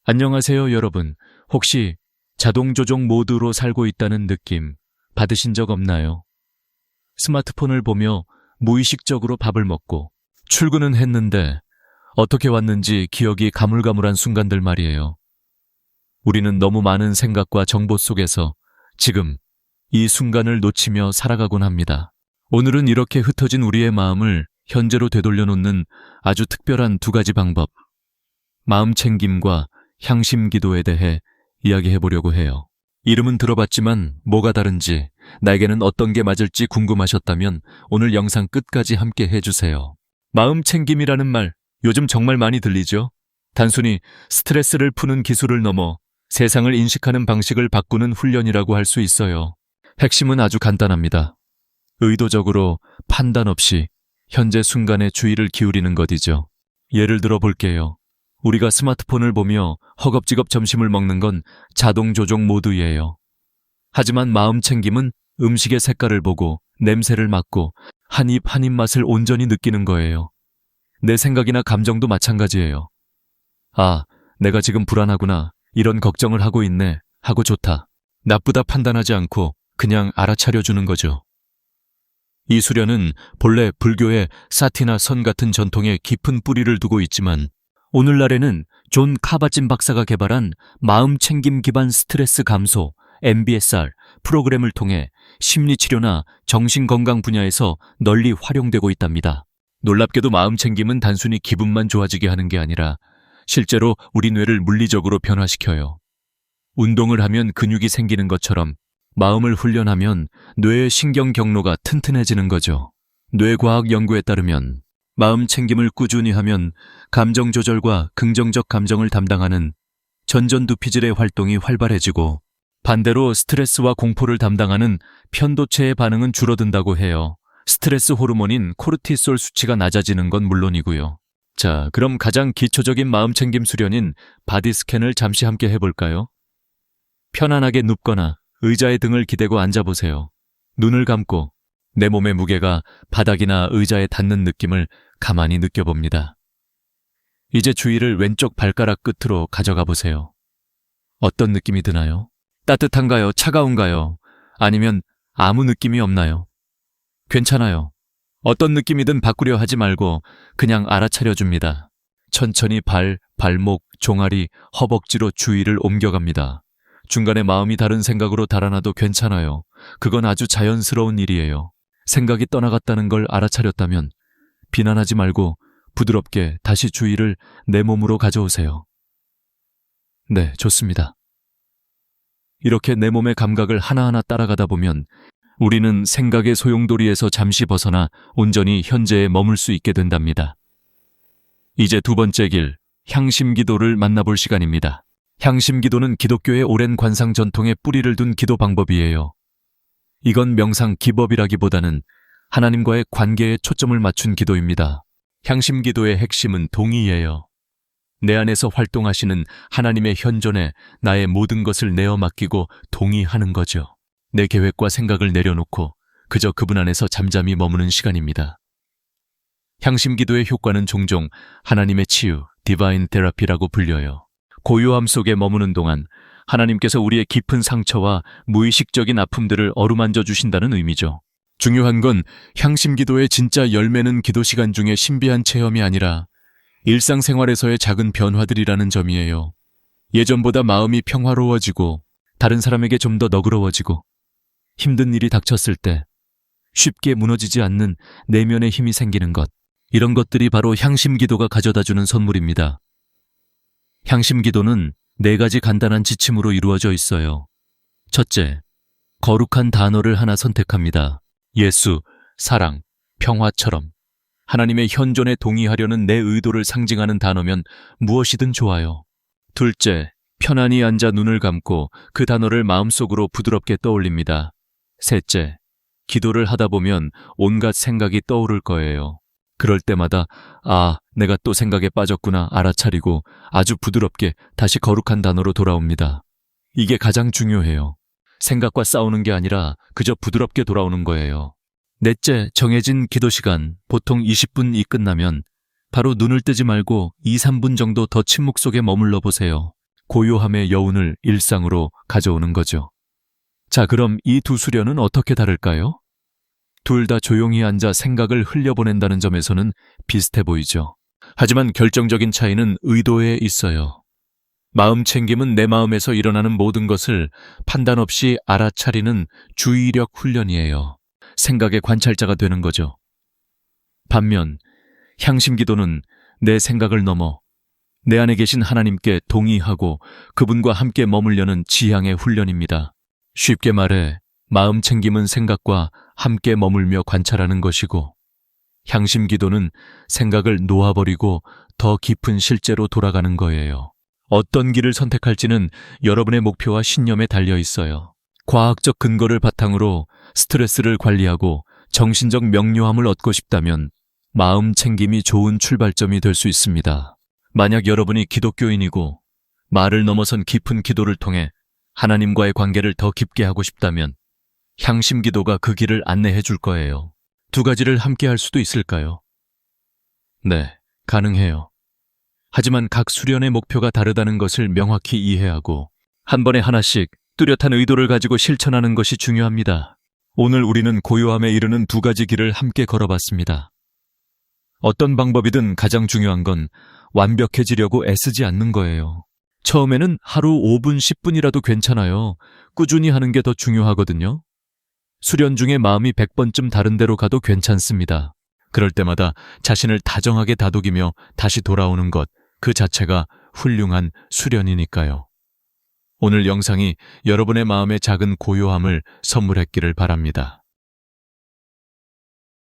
안녕하세요, 여러분. 혹시 자동 조종 모드로 살고 있다는 느낌 받으신 적 없나요? 스마트폰을 보며 무의식적으로 밥을 먹고 출근은 했는데 어떻게 왔는지 기억이 가물가물한 순간들 말이에요. 우리는 너무 많은 생각과 정보 속에서 지금 이 순간을 놓치며 살아가곤 합니다. 오늘은 이렇게 흩어진 우리의 마음을 현재로 되돌려 놓는 아주 특별한 두 가지 방법, 마음 챙김과 향심 기도에 대해 이야기해 보려고 해요. 이름은 들어봤지만 뭐가 다른지, 나에게는 어떤 게 맞을지 궁금하셨다면 오늘 영상 끝까지 함께 해주세요. 마음 챙김이라는 말, 요즘 정말 많이 들리죠? 단순히 스트레스를 푸는 기술을 넘어 세상을 인식하는 방식을 바꾸는 훈련이라고 할 수 있어요. 핵심은 아주 간단합니다. 의도적으로 판단 없이 현재 순간에 주의를 기울이는 것이죠. 예를 들어 볼게요. 우리가 스마트폰을 보며 허겁지겁 점심을 먹는 건 자동 조종 모드예요. 하지만 마음 챙김은 음식의 색깔을 보고 냄새를 맡고 한 입 한 입 맛을 온전히 느끼는 거예요. 내 생각이나 감정도 마찬가지예요. 아, 내가 지금 불안하구나. 이런 걱정을 하고 있네. 하고 좋다. 나쁘다 판단하지 않고 그냥 알아차려주는 거죠. 이 수련은 본래 불교의 사티나 선 같은 전통에 깊은 뿌리를 두고 있지만 오늘날에는 존 카바진 박사가 개발한 마음 챙김 기반 스트레스 감소 MBSR 프로그램을 통해 심리치료나 정신건강 분야에서 널리 활용되고 있답니다. 놀랍게도 마음 챙김은 단순히 기분만 좋아지게 하는 게 아니라 실제로 우리 뇌를 물리적으로 변화시켜요. 운동을 하면 근육이 생기는 것처럼 마음을 훈련하면 뇌의 신경 경로가 튼튼해지는 거죠. 뇌과학 연구에 따르면 마음 챙김을 꾸준히 하면 감정 조절과 긍정적 감정을 담당하는 전전두피질의 활동이 활발해지고 반대로 스트레스와 공포를 담당하는 편도체의 반응은 줄어든다고 해요. 스트레스 호르몬인 코르티솔 수치가 낮아지는 건 물론이고요. 자, 그럼 가장 기초적인 마음 챙김 수련인 바디 스캔을 잠시 함께 해볼까요? 편안하게 눕거나 의자에 등을 기대고 앉아보세요. 눈을 감고 내 몸의 무게가 바닥이나 의자에 닿는 느낌을 가만히 느껴봅니다. 이제 주의를 왼쪽 발가락 끝으로 가져가 보세요. 어떤 느낌이 드나요? 따뜻한가요? 차가운가요? 아니면 아무 느낌이 없나요? 괜찮아요. 어떤 느낌이든 바꾸려 하지 말고 그냥 알아차려줍니다. 천천히 발, 발목, 종아리, 허벅지로 주의를 옮겨갑니다. 중간에 마음이 다른 생각으로 달아나도 괜찮아요. 그건 아주 자연스러운 일이에요. 생각이 떠나갔다는 걸 알아차렸다면 비난하지 말고 부드럽게 다시 주의를 내 몸으로 가져오세요. 네, 좋습니다. 이렇게 내 몸의 감각을 하나하나 따라가다 보면 우리는 생각의 소용돌이에서 잠시 벗어나 온전히 현재에 머물 수 있게 된답니다. 이제 두 번째 길, 향심 기도를 만나볼 시간입니다. 향심 기도는 기독교의 오랜 관상 전통에 뿌리를 둔 기도 방법이에요. 이건 명상 기법이라기보다는 하나님과의 관계에 초점을 맞춘 기도입니다. 향심 기도의 핵심은 동의예요. 내 안에서 활동하시는 하나님의 현존에 나의 모든 것을 내어 맡기고 동의하는 거죠. 내 계획과 생각을 내려놓고 그저 그분 안에서 잠잠히 머무는 시간입니다. 향심 기도의 효과는 종종 하나님의 치유, 디바인 테라피라고 불려요. 고요함 속에 머무는 동안 하나님께서 우리의 깊은 상처와 무의식적인 아픔들을 어루만져 주신다는 의미죠. 중요한 건 향심 기도의 진짜 열매는 기도 시간 중에 신비한 체험이 아니라 일상생활에서의 작은 변화들이라는 점이에요. 예전보다 마음이 평화로워지고 다른 사람에게 좀 더 너그러워지고 힘든 일이 닥쳤을 때 쉽게 무너지지 않는 내면의 힘이 생기는 것, 이런 것들이 바로 향심 기도가 가져다주는 선물입니다. 향심 기도는 4가지 간단한 지침으로 이루어져 있어요. 첫째, 거룩한 단어를 하나 선택합니다. 예수, 사랑, 평화처럼 하나님의 현존에 동의하려는 내 의도를 상징하는 단어면 무엇이든 좋아요. 둘째, 편안히 앉아 눈을 감고 그 단어를 마음속으로 부드럽게 떠올립니다. 셋째, 기도를 하다 보면 온갖 생각이 떠오를 거예요. 그럴 때마다 내가 또 생각에 빠졌구나 알아차리고 아주 부드럽게 다시 거룩한 단어로 돌아옵니다. 이게 가장 중요해요. 생각과 싸우는 게 아니라 그저 부드럽게 돌아오는 거예요. 넷째, 정해진 기도 시간, 보통 20분이 끝나면 바로 눈을 뜨지 말고 2, 3분 정도 더 침묵 속에 머물러 보세요. 고요함의 여운을 일상으로 가져오는 거죠. 자, 그럼 이 두 수련은 어떻게 다를까요? 둘 다 조용히 앉아 생각을 흘려보낸다는 점에서는 비슷해 보이죠. 하지만 결정적인 차이는 의도에 있어요. 마음 챙김은 내 마음에서 일어나는 모든 것을 판단 없이 알아차리는 주의력 훈련이에요. 생각의 관찰자가 되는 거죠. 반면 향심 기도는 내 생각을 넘어 내 안에 계신 하나님께 동의하고 그분과 함께 머물려는 지향의 훈련입니다. 쉽게 말해 마음 챙김은 생각과 함께 머물며 관찰하는 것이고, 향심 기도는 생각을 놓아버리고 더 깊은 실제로 돌아가는 거예요. 어떤 길을 선택할지는 여러분의 목표와 신념에 달려 있어요. 과학적 근거를 바탕으로 스트레스를 관리하고 정신적 명료함을 얻고 싶다면 마음 챙김이 좋은 출발점이 될 수 있습니다. 만약 여러분이 기독교인이고 말을 넘어선 깊은 기도를 통해 하나님과의 관계를 더 깊게 하고 싶다면 향심 기도가 그 길을 안내해 줄 거예요. 두 가지를 함께 할 수도 있을까요? 네, 가능해요. 하지만 각 수련의 목표가 다르다는 것을 명확히 이해하고 한 번에 하나씩 뚜렷한 의도를 가지고 실천하는 것이 중요합니다. 오늘 우리는 고요함에 이르는 두 가지 길을 함께 걸어봤습니다. 어떤 방법이든 가장 중요한 건 완벽해지려고 애쓰지 않는 거예요. 처음에는 하루 5분, 10분이라도 괜찮아요. 꾸준히 하는 게 더 중요하거든요. 수련 중에 마음이 100번쯤 다른 데로 가도 괜찮습니다. 그럴 때마다 자신을 다정하게 다독이며 다시 돌아오는 것, 그 자체가 훌륭한 수련이니까요. 오늘 영상이 여러분의 마음의 작은 고요함을 선물했기를 바랍니다.